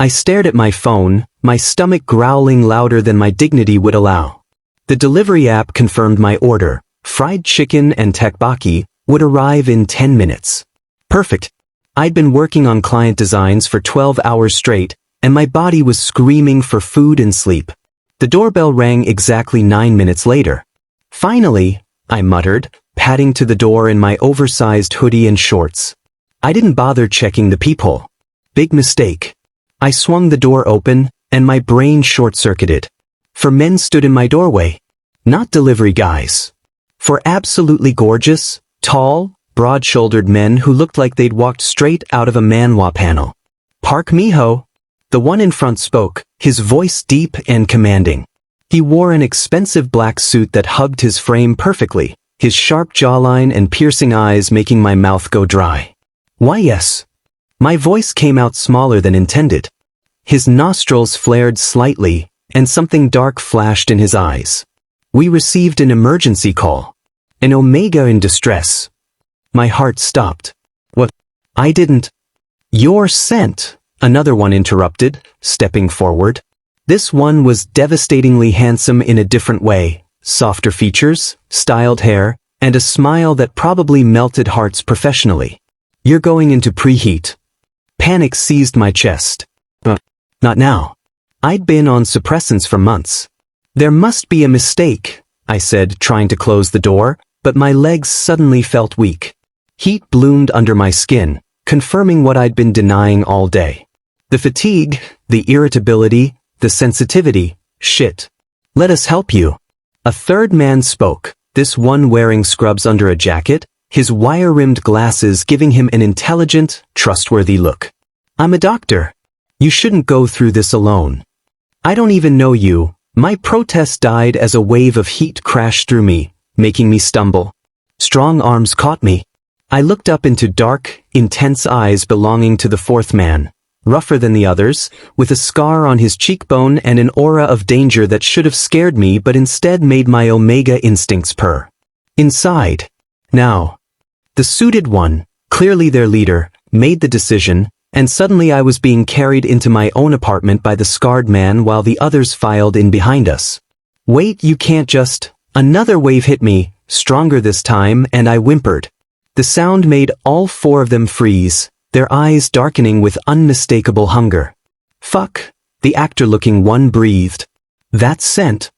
I stared at my phone, my stomach growling louder than my dignity would allow. The delivery app confirmed my order. Fried chicken and tteokbokki would arrive in 10 minutes. Perfect. I'd been working on client designs for 12 hours straight, and my body was screaming for food and sleep. The doorbell rang exactly 9 minutes later. Finally, I muttered, padding to the door in my oversized hoodie and shorts. I didn't bother checking the peephole. Big mistake. I swung the door open, and my brain short-circuited. 4 men stood in my doorway. Not delivery guys. 4 absolutely gorgeous, tall, broad-shouldered men who looked like they'd walked straight out of a Manhwa panel. Park Minho. The one in front spoke, his voice deep and commanding. He wore an expensive black suit that hugged his frame perfectly, his sharp jawline and piercing eyes making my mouth go dry. Why yes. My voice came out smaller than intended. His nostrils flared slightly, and something dark flashed in his eyes. We received an emergency call. An Omega in distress. My heart stopped. What? I didn't. You're sent, another one interrupted, stepping forward. This one was devastatingly handsome in a different way, softer features, styled hair, and a smile that probably melted hearts professionally. You're going into preheat. Panic seized my chest. Not now. I'd been on suppressants for months. There must be a mistake, I said, trying to close the door, but my legs suddenly felt weak. Heat bloomed under my skin, confirming what I'd been denying all day. The fatigue, the irritability, the sensitivity, shit. Let us help you. A third man spoke, this one wearing scrubs under a jacket, his wire-rimmed glasses giving him an intelligent, trustworthy look. I'm a doctor. You shouldn't go through this alone. I don't even know you. My protest died as a wave of heat crashed through me, making me stumble. Strong arms caught me. I looked up into dark, intense eyes belonging to the fourth man, rougher than the others, with a scar on his cheekbone and an aura of danger that should have scared me but instead made my Omega instincts purr. Inside. Now. The suited one, clearly their leader, made the decision, and suddenly I was being carried into my own apartment by the scarred man while the others filed in behind us. Wait, you can't just... Another wave hit me, stronger this time, and I whimpered. The sound made all 4 of them freeze, their eyes darkening with unmistakable hunger. Fuck, the actor-looking one breathed. That's scent.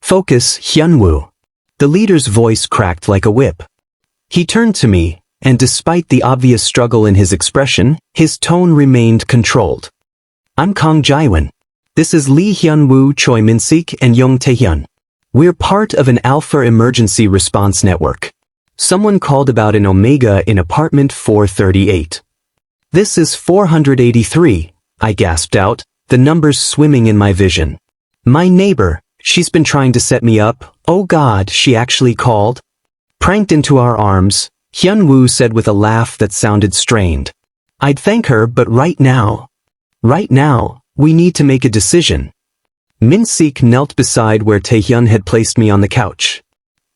Focus, Hyunwoo. The leader's voice cracked like a whip. He turned to me, and despite the obvious struggle in his expression, his tone remained controlled. I'm Kang Jiwon. This is Lee Hyunwoo, Choi Minseok, and Jung Taehyun. We're part of an Alpha emergency response network. Someone called about an Omega in apartment 438. This is 483, I gasped out, the numbers swimming in my vision. My neighbor, she's been trying to set me up. Oh God, she actually called. Pranked into our arms, Hyunwoo said with a laugh that sounded strained. I'd thank her, but right now, we need to make a decision. Minseok knelt beside where Taehyun had placed me on the couch.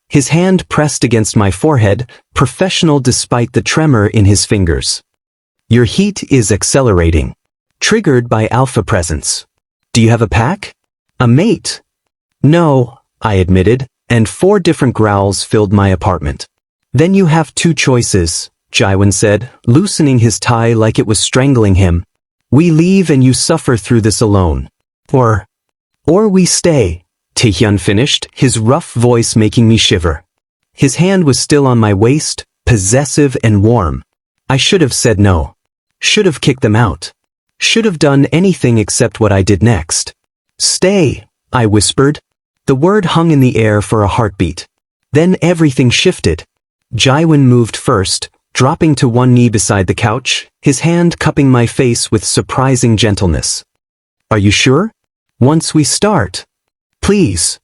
His hand pressed against my forehead, professional despite the tremor in his fingers. Your heat is accelerating. Triggered by Alpha presence. Do you have a pack? A mate? No, I admitted, and 4 different growls filled my apartment. Then you have 2 choices, Jiwon said, loosening his tie like it was strangling him. We leave and you suffer through this alone. Or we stay, Taehyun finished, his rough voice making me shiver. His hand was still on my waist, possessive and warm. I should have said no. Should have kicked them out. Should have done anything except what I did next. Stay, I whispered. The word hung in the air for a heartbeat. Then everything shifted. Jiwon moved first, dropping to one knee beside the couch, his hand cupping my face with surprising gentleness. Are you sure? Once we start. Please.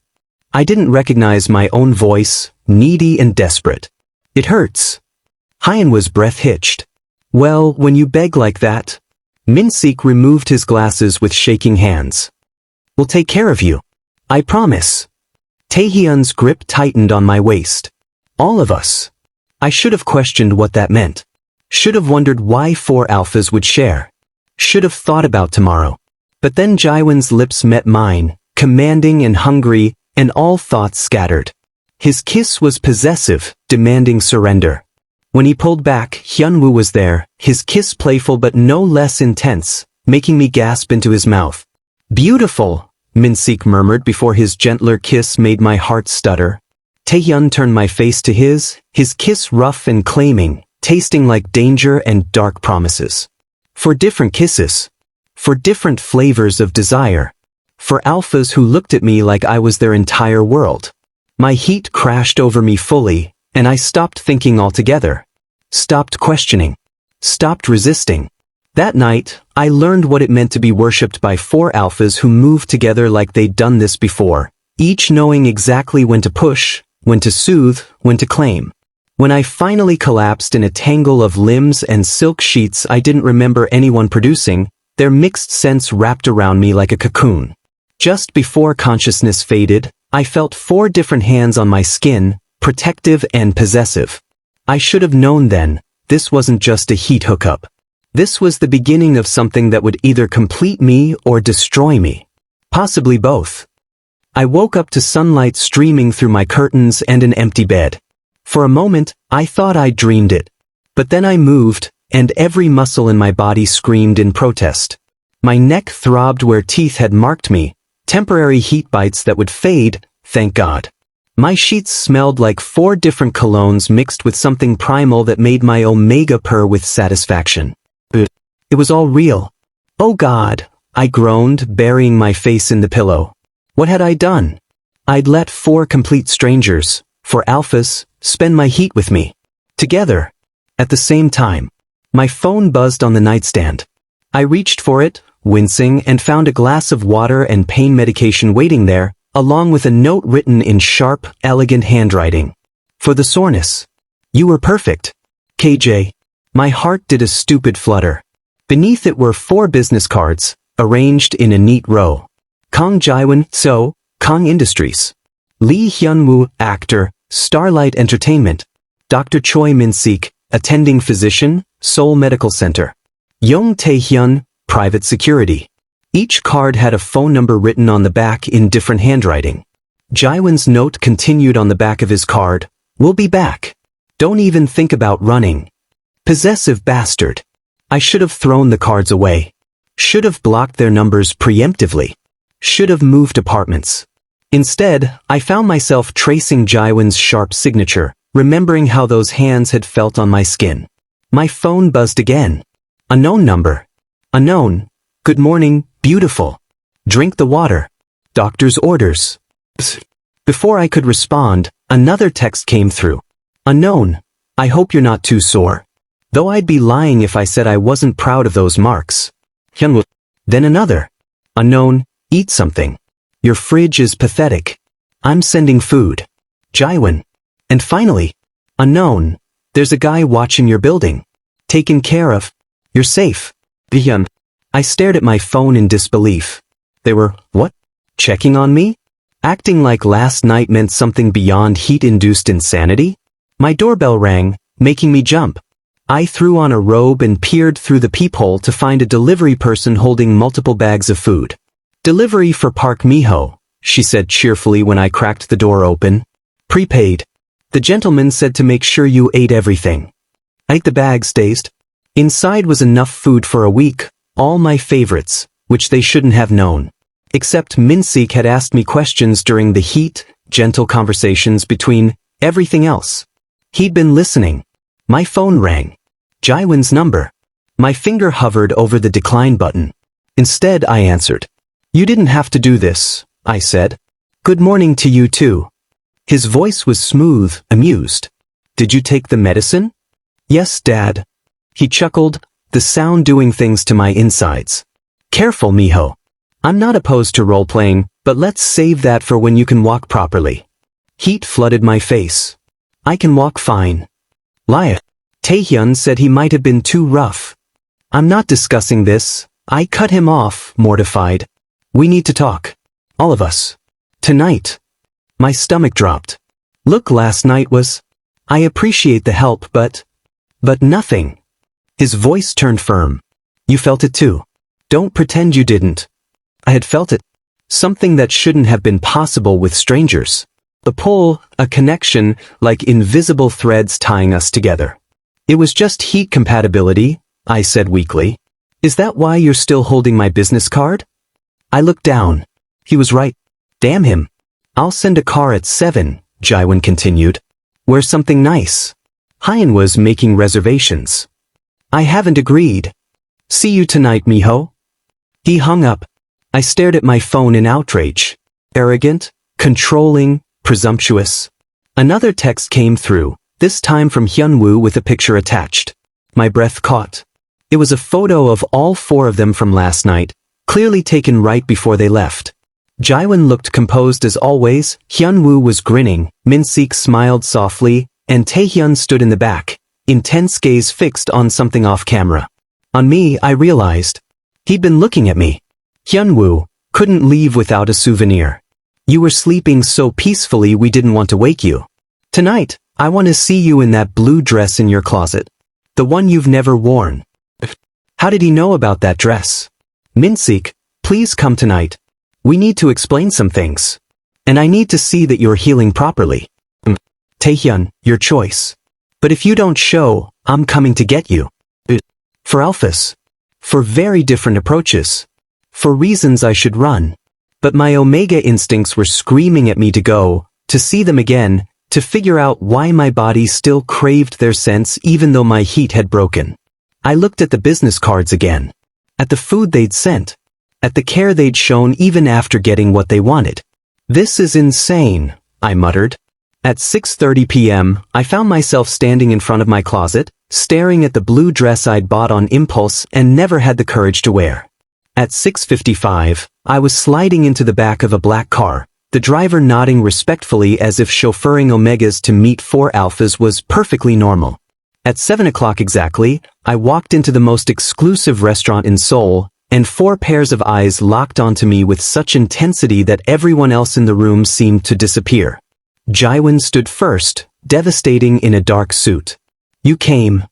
I didn't recognize my own voice, needy and desperate. It hurts. Hyunwoo's breath hitched. Well, when you beg like that. Minseok removed his glasses with shaking hands. We'll take care of you. I promise. Taehyun's grip tightened on my waist. All of us. I should have questioned what that meant. Should have wondered why 4 alphas would share. Should have thought about tomorrow. But then Jiwon's lips met mine, commanding and hungry, and all thoughts scattered. His kiss was possessive, demanding surrender. When he pulled back, Hyunwoo was there, his kiss playful but no less intense, making me gasp into his mouth. "Beautiful," Minseok murmured before his gentler kiss made my heart stutter. Taehyun turned my face to his kiss rough and claiming, tasting like danger and dark promises. For different kisses. For different flavors of desire. For alphas who looked at me like I was their entire world. My heat crashed over me fully, and I stopped thinking altogether. Stopped questioning. Stopped resisting. That night, I learned what it meant to be worshipped by 4 alphas who moved together like they'd done this before, each knowing exactly when to push, when to soothe, when to claim. When I finally collapsed in a tangle of limbs and silk sheets I didn't remember anyone producing, their mixed scents wrapped around me like a cocoon. Just before consciousness faded, I felt 4 different hands on my skin, protective and possessive. I should have known then, this wasn't just a heat hookup. This was the beginning of something that would either complete me or destroy me. Possibly both. I woke up to sunlight streaming through my curtains and an empty bed. For a moment, I thought I dreamed it. But then I moved, and every muscle in my body screamed in protest. My neck throbbed where teeth had marked me, temporary heat bites that would fade, thank God. My sheets smelled like 4 different colognes mixed with something primal that made my omega purr with satisfaction. It was all real. Oh God, I groaned, burying my face in the pillow. What had I done? I'd let 4 complete strangers, 4 alphas, spend my heat with me. Together. At the same time. My phone buzzed on the nightstand. I reached for it, wincing, and found a glass of water and pain medication waiting there, along with a note written in sharp, elegant handwriting. For the soreness. You were perfect. KJ. My heart did a stupid flutter. Beneath it were 4 business cards, arranged in a neat row. Kang Jiwon, Kang Industries. Lee Hyunwoo, actor, Starlight Entertainment. Dr. Choi Minseok, attending physician, Seoul Medical Center. Jung Taehyun, private security. Each card had a phone number written on the back in different handwriting. Jiwon's note continued on the back of his card. We'll be back. Don't even think about running. Possessive bastard. I should have thrown the cards away. Should have blocked their numbers preemptively. Should have moved apartments. Instead, I found myself tracing Jiwon's sharp signature, remembering how those hands had felt on my skin. My phone buzzed again. Unknown number. Unknown. Good morning, beautiful. Drink the water. Doctor's orders. Psst. Before I could respond, another text came through. Unknown. I hope you're not too sore. Though I'd be lying if I said I wasn't proud of those marks. Hyunwoo. Then another. Unknown. Eat something. Your fridge is pathetic. I'm sending food. Jiwon. And finally. Unknown. There's a guy watching your building. Taken care of. You're safe. Hyun. I stared at my phone in disbelief. They were, what? Checking on me? Acting like last night meant something beyond heat-induced insanity? My doorbell rang, making me jump. I threw on a robe and peered through the peephole to find a delivery person holding multiple bags of food. Delivery for Park Minho, she said cheerfully when I cracked the door open. Prepaid. The gentleman said to make sure you ate everything. I ate the bags, dazed. Inside was enough food for a week, all my favorites, which they shouldn't have known. Except Minseok had asked me questions during the heat, gentle conversations between everything else. He'd been listening. My phone rang. Jiwon's number. My finger hovered over the decline button. Instead, I answered. You didn't have to do this, I said. Good morning to you too. His voice was smooth, amused. Did you take the medicine? Yes, Dad. He chuckled, the sound doing things to my insides. Careful, Miho. I'm not opposed to role-playing, but let's save that for when you can walk properly. Heat flooded my face. I can walk fine. Liar. Taehyun said he might have been too rough. I'm not discussing this. I cut him off, mortified. We need to talk. All of us. Tonight. My stomach dropped. Look, last night was... I appreciate the help, but nothing. His voice turned firm. You felt it too. Don't pretend you didn't. I had felt it. Something that shouldn't have been possible with strangers. A pull, a connection, like invisible threads tying us together. It was just heat compatibility, I said weakly. Is that why you're still holding my business card? I looked down. He was right. Damn him. I'll send a car at 7, Jiwon continued. Wear something nice. Hyun was making reservations. I haven't agreed. See you tonight, Miho. He hung up. I stared at my phone in outrage. Arrogant, controlling, presumptuous. Another text came through, this time from Hyunwoo with a picture attached. My breath caught. It was a photo of all 4 of them from last night, clearly taken right before they left. Jiwon looked composed as always, Hyunwoo was grinning, Minseok smiled softly, and Taehyun stood in the back, intense gaze fixed on something off camera. On me, I realized. He'd been looking at me. Hyunwoo, couldn't leave without a souvenir. You were sleeping so peacefully we didn't want to wake you. Tonight, I want to see you in that blue dress in your closet. The one you've never worn. How did he know about that dress? Minseok, please come tonight. We need to explain some things. And I need to see that you're healing properly. Taehyun, your choice. But if you don't show, I'm coming to get you. For alphas. For very different approaches. For reasons I should run. But my Omega instincts were screaming at me to go, to see them again, to figure out why my body still craved their sense even though my heat had broken. I looked at the business cards again. At the food they'd sent. At the care they'd shown even after getting what they wanted. This is insane, I muttered. At 6:30 p.m., I found myself standing in front of my closet, staring at the blue dress I'd bought on impulse and never had the courage to wear. At 6:55, I was sliding into the back of a black car, the driver nodding respectfully as if chauffeuring Omegas to meet 4 alphas was perfectly normal. At 7 o'clock exactly, I walked into the most exclusive restaurant in Seoul, and 4 pairs of eyes locked onto me with such intensity that everyone else in the room seemed to disappear. Jiwon stood first, devastating in a dark suit. You came.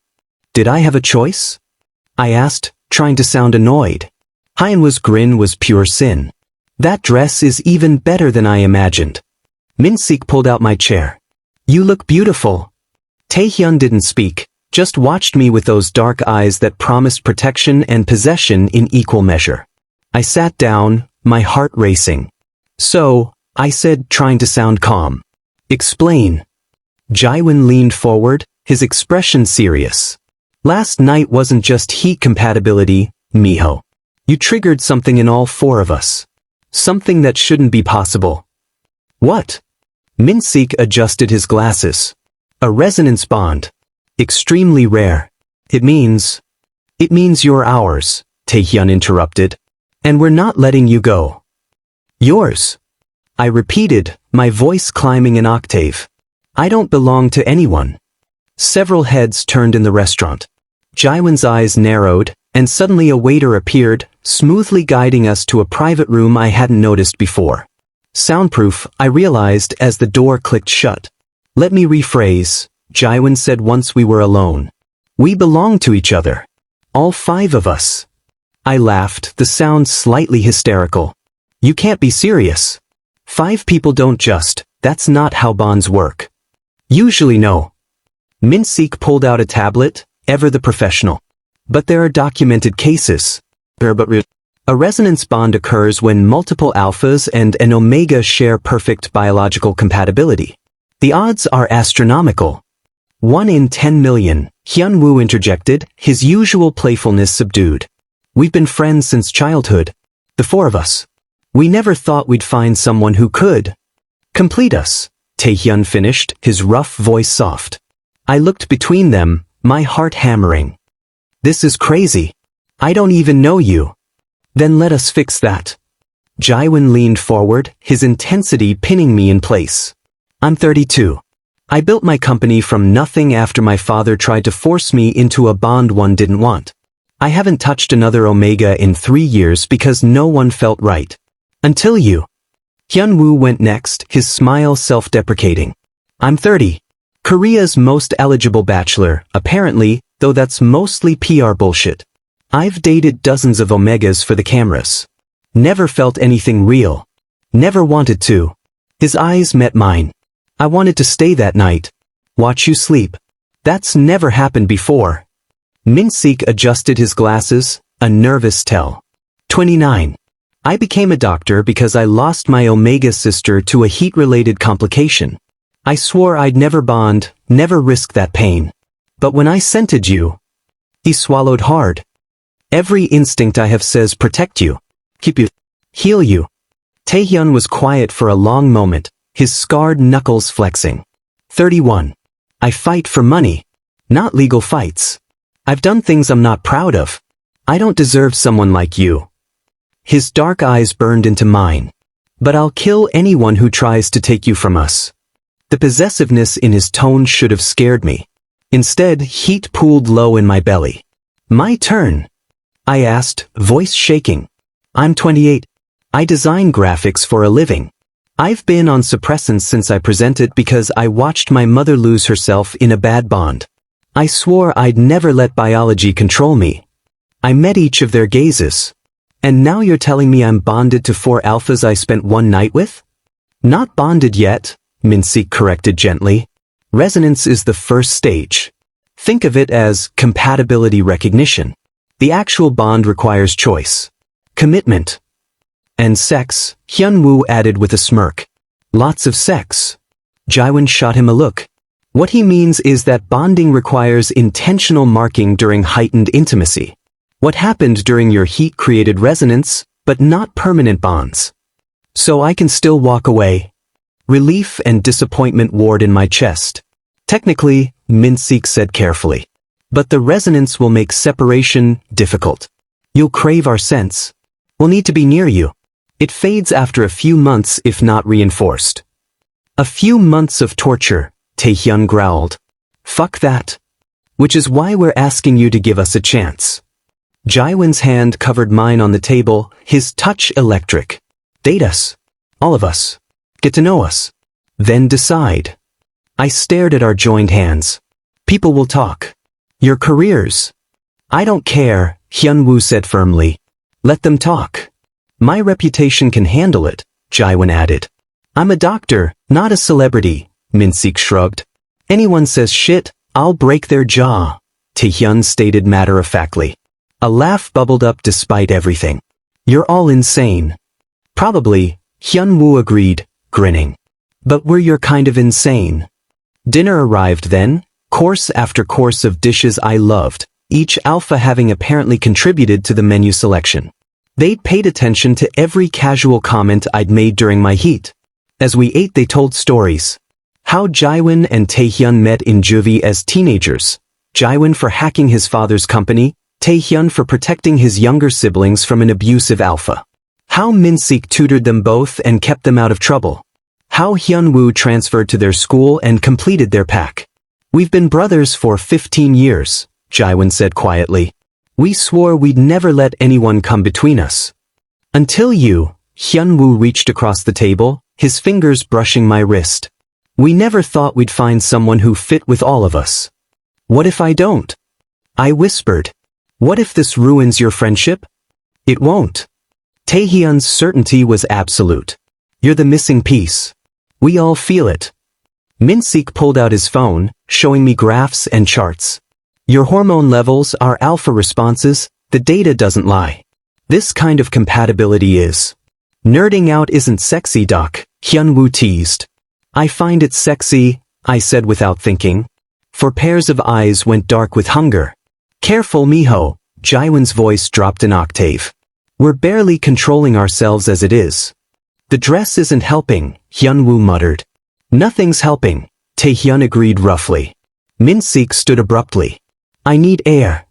Did I have a choice? I asked, trying to sound annoyed. Hyunwoo's grin was pure sin. That dress is even better than I imagined. Minseok pulled out my chair. You look beautiful. Taehyun didn't speak, just watched me with those dark eyes that promised protection and possession in equal measure. I sat down, my heart racing. So, I said, trying to sound calm. Explain. Jiwon leaned forward, his expression serious. Last night wasn't just heat compatibility, Miho. You triggered something in all 4 of us. Something that shouldn't be possible. What? Minseok adjusted his glasses. A resonance bond. Extremely rare. It means you're ours, Taehyun interrupted. And we're not letting you go. Yours. I repeated, my voice climbing an octave. I don't belong to anyone. Several heads turned in the restaurant. Jiwon's eyes narrowed, and suddenly a waiter appeared, smoothly guiding us to a private room I hadn't noticed before. Soundproof, I realized as the door clicked shut. Let me rephrase, Jiwon said once we were alone. We belong to each other. All 5 of us. I laughed, the sound slightly hysterical. You can't be serious. 5 people don't just, that's not how bonds work. Usually no. Minseok pulled out a tablet, ever the professional. But there are documented cases. A resonance bond occurs when multiple alphas and an omega share perfect biological compatibility. The odds are astronomical. 1 in 10 million, Hyunwoo interjected, his usual playfulness subdued. We've been friends since childhood. The 4 of us. We never thought we'd find someone who could complete us, Taehyun finished, his rough voice soft. I looked between them, my heart hammering. This is crazy. I don't even know you. Then let us fix that. Jiwon leaned forward, his intensity pinning me in place. I'm 32. I built my company from nothing after my father tried to force me into a bond one didn't want. I haven't touched another Omega in 3 years because no one felt right. Until you. Hyunwoo went next, his smile self-deprecating. I'm 30. Korea's most eligible bachelor, apparently, though that's mostly PR bullshit. I've dated dozens of Omegas for the cameras. Never felt anything real. Never wanted to. His eyes met mine. I wanted to stay that night. Watch you sleep. That's never happened before. Minseok adjusted his glasses, a nervous tell. 29. I became a doctor because I lost my Omega sister to a heat-related complication. I swore I'd never bond, never risk that pain. But when I scented you... He swallowed hard. Every instinct I have says protect you. Keep you. Heal you. Taehyun was quiet for a long moment, his scarred knuckles flexing. 31. I fight for money. Not legal fights. I've done things I'm not proud of. I don't deserve someone like you. His dark eyes burned into mine. But I'll kill anyone who tries to take you from us. The possessiveness in his tone should have scared me. Instead, heat pooled low in my belly. My turn? I asked, voice shaking. I'm 28. I design graphics for a living. I've been on suppressants since I presented because I watched my mother lose herself in a bad bond. I swore I'd never let biology control me. I met each of their gazes. And now you're telling me I'm bonded to 4 alphas I spent one night with? Not bonded yet, Minseok corrected gently. Resonance is the first stage. Think of it as compatibility recognition. The actual bond requires choice. Commitment. And sex, Hyunwoo added with a smirk. Lots of sex. Jiwon shot him a look. What he means is that bonding requires intentional marking during heightened intimacy. What happened during your heat created resonance, but not permanent bonds. So I can still walk away. Relief and disappointment warred in my chest. Technically, Minseok said carefully. But the resonance will make separation difficult. You'll crave our sense. We'll need to be near you. It fades after a few months if not reinforced. A few months of torture, Taehyun growled. Fuck that. Which is why we're asking you to give us a chance. Jiwon's hand covered mine on the table, his touch electric. Date us. All of us. Get to know us. Then decide. I stared at our joined hands. People will talk. Your careers. I don't care, Hyunwoo said firmly. Let them talk. My reputation can handle it, Jiwon added. I'm a doctor, not a celebrity, Minseok shrugged. Anyone says shit, I'll break their jaw, Taehyun stated matter-of-factly. A laugh bubbled up despite everything. You're all insane. Probably, Hyunwoo agreed, grinning. But we're your kind of insane. Dinner arrived then, course after course of dishes I loved, each alpha having apparently contributed to the menu selection. They'd paid attention to every casual comment I'd made during my heat. As we ate they told stories. How Jiwon and Taehyun met in juvie as teenagers. Jiwon for hacking his father's company, Taehyun for protecting his younger siblings from an abusive alpha. How Minseok tutored them both and kept them out of trouble. How Hyunwoo transferred to their school and completed their pack. We've been brothers for 15 years, Jiwon said quietly. We swore we'd never let anyone come between us. Until you, Hyunwoo reached across the table, his fingers brushing my wrist. We never thought we'd find someone who fit with all of us. What if I don't? I whispered. What if this ruins your friendship? It won't. Taehyun's certainty was absolute. You're the missing piece. We all feel it. Minseok pulled out his phone, showing me graphs and charts. Your hormone levels are alpha responses, the data doesn't lie. This kind of compatibility is. Nerding out isn't sexy, Doc, Hyunwoo teased. I find it sexy, I said without thinking. For pairs of eyes went dark with hunger. Careful, Miho, Jiwon's voice dropped an octave. We're barely controlling ourselves as it is. The dress isn't helping, Hyunwoo muttered. Nothing's helping, Taehyun agreed roughly. Minseok stood abruptly. I need air.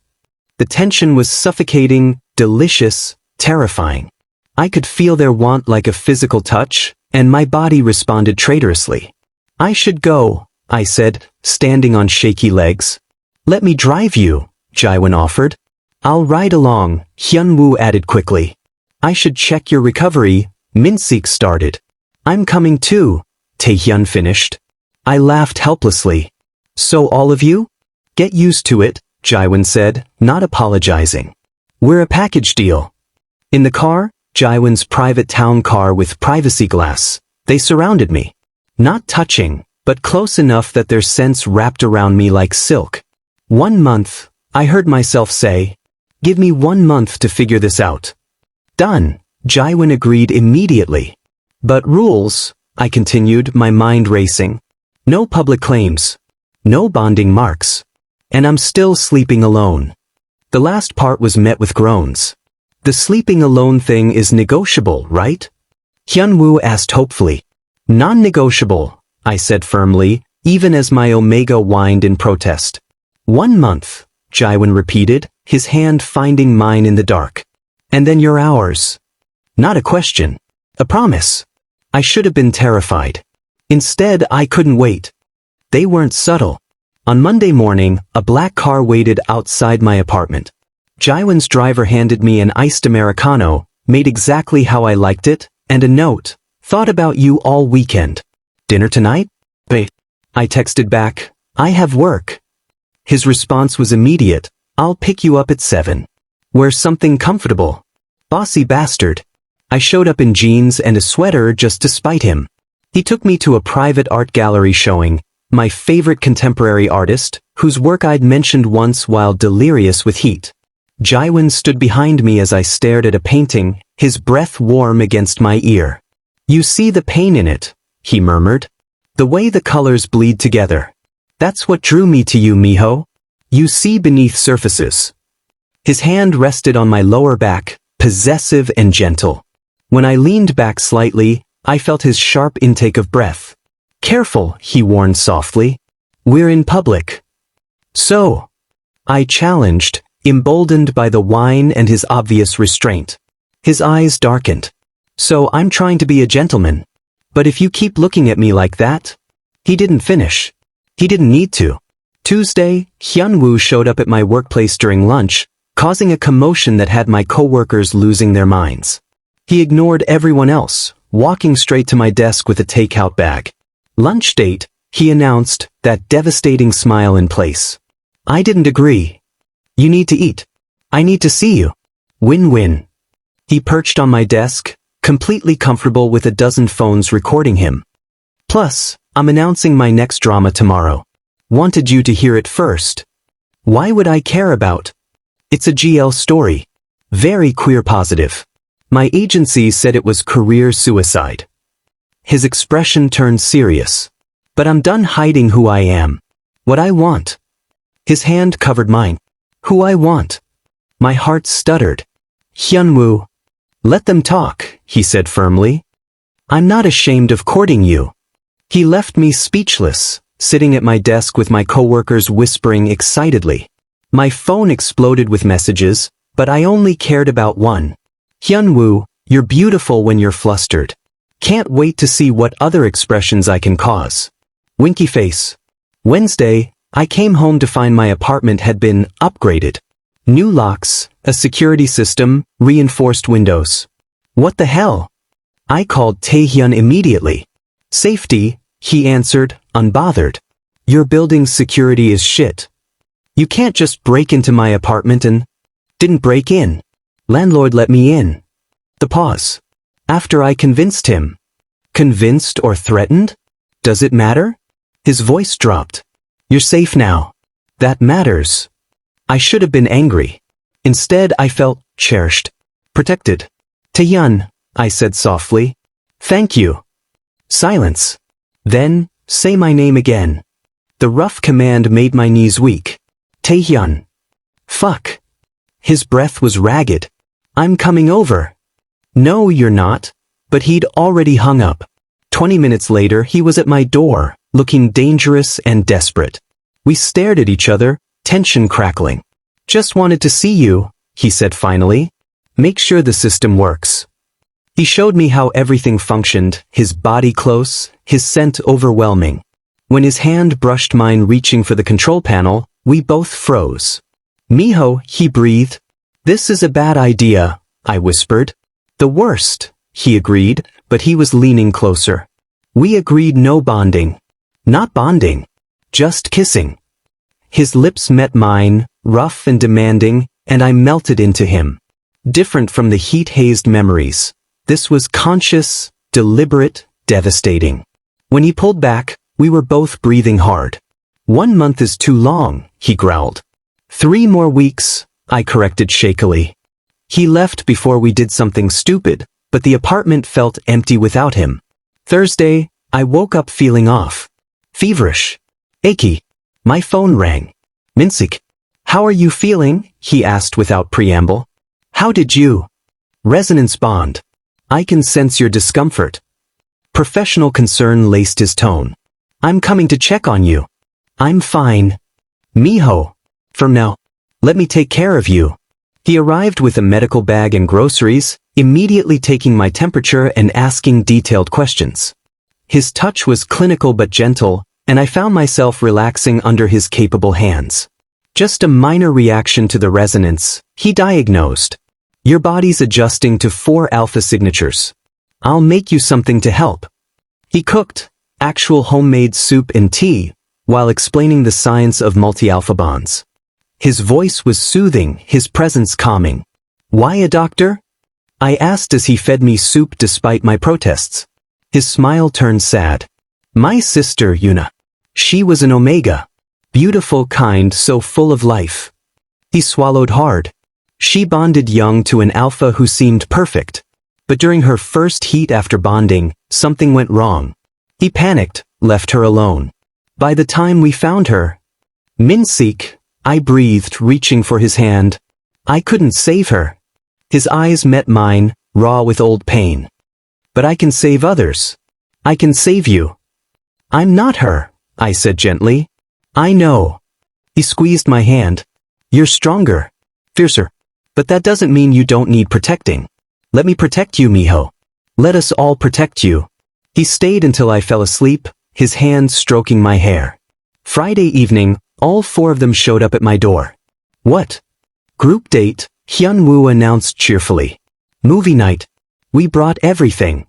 The tension was suffocating, delicious, terrifying. I could feel their want like a physical touch, and my body responded traitorously. I should go, I said, standing on shaky legs. Let me drive you, Jiwon offered. I'll ride along, Hyunwoo added quickly. I should check your recovery, Minseok started. I'm coming too, Taehyun finished. I laughed helplessly. So all of you? Get used to it, Jiwon said, not apologizing. We're a package deal. In the car, Jiwon's private town car with privacy glass. They surrounded me. Not touching, but close enough that their scents wrapped around me like silk. 1 month, I heard myself say. Give me 1 month to figure this out. Done, Jiwon agreed immediately. But rules, I continued, my mind racing. No public claims. No bonding marks. And I'm still sleeping alone. The last part was met with groans. The sleeping alone thing is negotiable, right? Hyunwoo asked hopefully. Non-negotiable, I said firmly, even as my Omega whined in protest. 1 month, Jiwon repeated, his hand finding mine in the dark. And then you're ours. Not a question. A promise. I should have been terrified. Instead, I couldn't wait. They weren't subtle. On Monday morning, a black car waited outside my apartment. Jiwon's driver handed me an iced Americano, made exactly how I liked it, and a note. Thought about you all weekend. Dinner tonight? Bae. I texted back, I have work. His response was immediate. I'll pick you up at 7. Wear something comfortable. Bossy bastard. I showed up in jeans and a sweater just to spite him. He took me to a private art gallery showing, my favorite contemporary artist, whose work I'd mentioned once while delirious with heat. Jiwon stood behind me as I stared at a painting, his breath warm against my ear. You see the pain in it, he murmured. The way the colors bleed together. That's what drew me to you, Miho. You see beneath surfaces. His hand rested on my lower back, possessive and gentle. When I leaned back slightly, I felt his sharp intake of breath. Careful, he warned softly. We're in public. So, I challenged, emboldened by the wine and his obvious restraint. His eyes darkened. So I'm trying to be a gentleman. But if you keep looking at me like that... He didn't finish. He didn't need to. Tuesday, Hyunwoo showed up at my workplace during lunch, causing a commotion that had my coworkers losing their minds. He ignored everyone else, walking straight to my desk with a takeout bag. Lunch date, he announced, that devastating smile in place. I didn't agree. You need to eat. I need to see you. Win-win. He perched on my desk, completely comfortable with a dozen phones recording him. Plus, I'm announcing my next drama tomorrow. Wanted you to hear it first. Why would I care about? It's a GL story. Very queer positive. My agency said it was career suicide. His expression turned serious. But I'm done hiding who I am. What I want. His hand covered mine. Who I want. My heart stuttered. Hyunwoo. Let them talk, he said firmly. I'm not ashamed of courting you. He left me speechless, sitting at my desk with my coworkers whispering excitedly. My phone exploded with messages, but I only cared about one. Hyunwoo, you're beautiful when you're flustered. Can't wait to see what other expressions I can cause. Winky face. Wednesday, I came home to find my apartment had been upgraded. New locks, a security system, reinforced windows. What the hell? I called Taehyun immediately. Safety, he answered, unbothered. Your building's security is shit. You can't just break into my apartment and... Didn't break in. Landlord let me in. The pause. After I convinced him. Convinced or threatened? Does it matter? His voice dropped. You're safe now. That matters. I should have been angry. Instead, I felt cherished. Protected. Taehyun, I said softly. Thank you. Silence. Then, say my name again. The rough command made my knees weak. Taehyun. Fuck. His breath was ragged. I'm coming over. No, you're not. But he'd already hung up. 20 minutes later, he was at my door, looking dangerous and desperate. We stared at each other, tension crackling. Just wanted to see you, he said finally. Make sure the system works. He showed me how everything functioned, his body close, his scent overwhelming. When his hand brushed mine reaching for the control panel, we both froze. Miho, he breathed. This is a bad idea, I whispered. The worst, he agreed, but he was leaning closer. We agreed no bonding. Not bonding. Just kissing. His lips met mine, rough and demanding, and I melted into him. Different from the heat-hazed memories. This was conscious, deliberate, devastating. When he pulled back, we were both breathing hard. 1 month is too long, he growled. 3 more weeks, I corrected shakily. He left before we did something stupid, but the apartment felt empty without him. Thursday, I woke up feeling off. Feverish. Achy. My phone rang. Minseok. How are you feeling? He asked without preamble. How did you? Resonance bond. I can sense your discomfort. Professional concern laced his tone. I'm coming to check on you. I'm fine. Miho. From now. Let me take care of you. He arrived with a medical bag and groceries, immediately taking my temperature and asking detailed questions. His touch was clinical but gentle, and I found myself relaxing under his capable hands. Just a minor reaction to the resonance, he diagnosed. Your body's adjusting to 4 alpha signatures. I'll make you something to help. He cooked actual homemade soup and tea while explaining the science of multi-alpha bonds. His voice was soothing, his presence calming. Why a doctor? I asked as he fed me soup despite my protests. His smile turned sad. My sister, Yuna. She was an Omega. Beautiful, kind, so full of life. He swallowed hard. She bonded young to an alpha who seemed perfect. But during her first heat after bonding, something went wrong. He panicked, left her alone. By the time we found her, Minseok, I breathed, reaching for his hand. I couldn't save her. His eyes met mine, raw with old pain. But I can save others. I can save you. I'm not her, I said gently. I know. He squeezed my hand. You're stronger. Fiercer. But that doesn't mean you don't need protecting. Let me protect you, Miho. Let us all protect you. He stayed until I fell asleep, his hand stroking my hair. Friday evening, all 4 of them showed up at my door. What? Group date, Hyunwoo announced cheerfully. Movie night. We brought everything.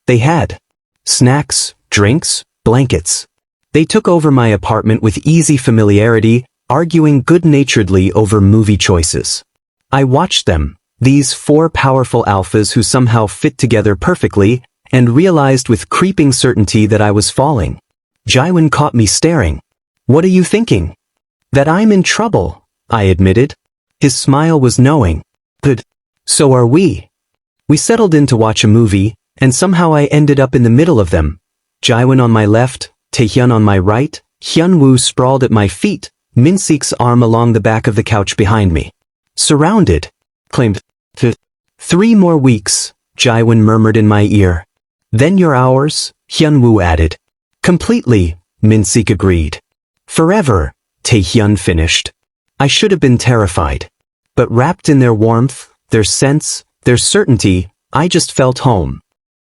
They had snacks, drinks, blankets. They took over my apartment with easy familiarity, arguing good-naturedly over movie choices. I watched them, these 4 powerful alphas who somehow fit together perfectly, and realized with creeping certainty that I was falling. Jiwon caught me staring. What are you thinking? That I'm in trouble, I admitted. His smile was knowing. Good. So are we. We settled in to watch a movie, and somehow I ended up in the middle of them. Jiwon on my left, Taehyun on my right, Hyunwoo sprawled at my feet, Minseok's arm along the back of the couch behind me. Surrounded, claimed. 3 more weeks, Jiwon murmured in my ear. Then you're ours, Hyunwoo added. Completely, Minseok agreed. Forever, Taehyun finished. I should have been terrified. But wrapped in their warmth, their sense, their certainty, I just felt home.